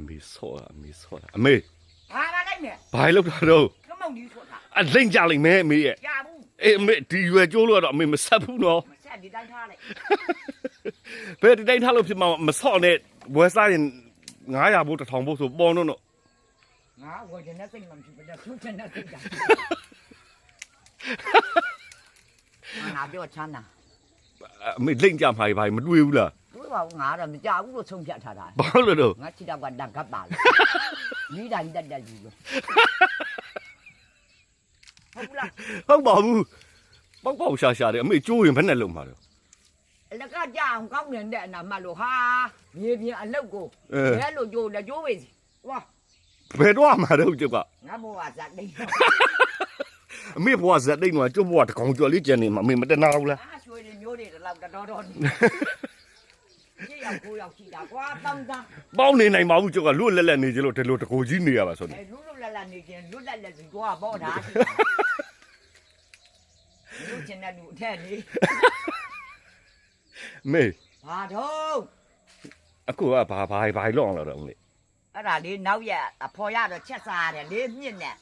မေဆော့အမေ ဘာလာလိုက်နဲ့ ဘာလောက်တာတော့ ခမောင်ကြီးဆိုတာ အလိမ့်ကြလိမ့်မယ်အမေရဲ့ ရဘူး အေးအမေဒီရွယ်ကျိုးလို့တော့အမေမဆက်ဘူးနော် မဆက်ဒီတိုင်းထားလိုက် ဘယ်ဒီတိုင်းထားလို့ဖြစ်မှာမဆော့နဲ့ဝယ်စားရင်900ဘို့1000ဘို့ဆိုပေါ်တော့ ငါဝယ်တဲ့စိတ်မှမဖြစ်ဘူးသူ့တဲ့စိတ်ကငါပြောချမ်းသာ အမေလိမ့်ကြမှာဘာမတွေ့ဘူးလား တို့ပါငါတော့မကြဘူးလို့ဆုံးဖြတ်ထားတာ ဘာလို့တော့ ငါချစ်တော့ကတန်ကပ်ပါလေမိတိုင်းတက်တက်ကြီးလို့ဟုတ်လား ဟုတ်ပါဘူးပေါက်ရှာတယ်အမေကျိုးရင်ဘယ်နဲ့လုံးမှာတော့ လက်ကကြအောင်ကောင်းနေတဲ့အနာမှလို့ဟာမြေပြင်အလုတ်ကိုဘယ်လိုကြိုးလဲကြိုးပဲစီဝါ ဘယ်တော့မှတော့ကျုပ်က ငါဘောကဇက်တိတ် အမေဘွားဇက်တိတ်တော့ကျုပ်ဘွားတကောင်ကျော်လေးကျန်နေမှာအမေမတနာဘူးလား အားရွှေတွေမျိုးတွေတော့တော်နေကြည့်ရောက်ကိုရောက်ကြည့်တာကွာတောင်းသား ပေါင်းနေနိုင်ပါဘူးကျုပ်ကလွတ်လက်လက်နေကြလို့ဒီလိုတကိုကြီးနေရပါဆိုနေ လူလူလက်လက်နေချင်းလွတ်လက်လက်စီကွာပေါ့တာလူချင်းတဲ့လူအထက်နေ မေ ဘာတော့ အခုကဘာလောအောင်လာတော့အမေ အဲ့ဒါလေးနောက်ရအဖော်ရတော့ချက်စားရတယ်လေးမြင့်နဲ့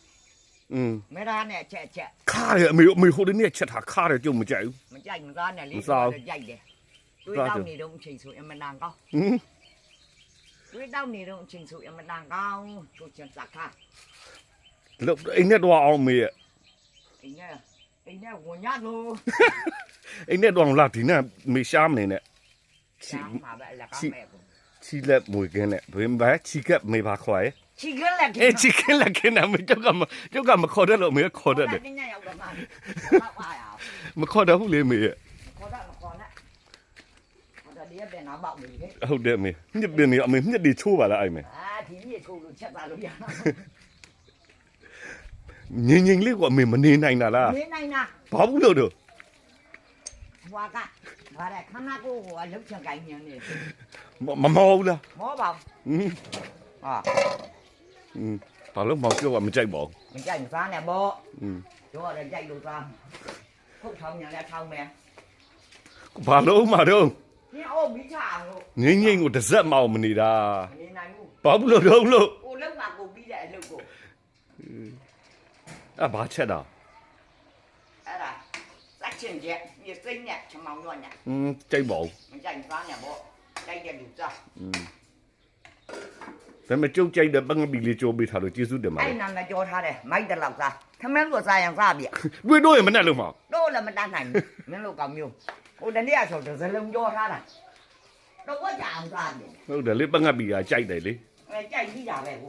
မဲသားနဲ့ချက် ခါရအမေဟိုတနေ့ချက်ထားခါရကျုပ်မကြိုက်ဘူး မကြိုက်မသားနဲ့လေးတော့ကြိုက်တယ်တွေးတောက်နေတော့အချိန်ဆိုအမနာကောင်း တွေးတောက်နေတော့အချိန်ဆိုအမနာကောင်းချိုးချင်စားခါ လို့အိမ်နဲ့တော့အောင်မေရဲ့ အိမ်နဲ့ဝင်ရလို့ အိမ်နဲ့တော့လာဒီနဲ့မေရှားမနေနဲ့ ရှာမှာပဲလက်ကမဲ့ကို ချီလက်မွေကင်းနဲ့ဘယ်မှာချီကပ်မေပါခေါ်ရဲ ချီကလက် အေးချီကင်းလက်ကင်းနဲ့မေကျုပ်ကမခေါ်တယ်လို့မေခေါ်တယ် တင်းညရောက်တော့မှတော့ပါရအောင် မခေါ်တယ်ဟုတ်လေမေရဲ့ ခေါ်တော့ခေါ်နဲ့ခေါ်တော့ဒီပြန်တော့ပေါက်နေလေ ဟုတ်တယ်မေညစ်ပင်နေအမေညစ်တွေချိုးပါလားအဲ့မေ အာဒီမြေချိုးလို့ချက်သားလို့ရ ငင်လေးကအမေမနေနိုင်တာလား နေနိုင်တာ ဘာဘူးလို့တော့ ဟွာကဘာလဲခဏကိုဟိုအလုတ်ချက်ကိုင်းနေနေ မမောဘူးလား မောပါဟာ ဘာလို့မောင်ပြောကမကြိုက်ပါဘူး မကြိုက်မစားနဲ့ပေါ့တို့ရတယ်ကြိုက်လို့စားခုတ်ထောင်းညာလဲထောင်းမယ် ဘာလို့မှတော့ 你哦，没查我， ငိမ့်ကိုတစ်စက်မအောင်မနေတာ 你那有， ဘာဘူးလို့တော့လို့ 我老妈给我比的那个， အဲ့ဘာချက်တာ 哎啦，三千钱，你生呢，吃毛肉呢， ကြိုက်ပါဘူး 你家你啥呢不？家点留着， ဒါပေမဲ့ကျုပ်ကြိုက်တဲ့ပငပီလေးကြိုးပေးထားလို့ကျေးဇူးတင်ပါတ 哎 ယ် 那叫他的，买的老啥，他们说啥样啥别， တွေ့တော့ရင်မနဲ့လို့မအောင် 都那么大难，没路搞没有，我的脸说就是扔叫他的，那我家啥的， ဟုတ်တယ်လေပငပီကကြိုက်တယ်လေ 哎，家你家呗我。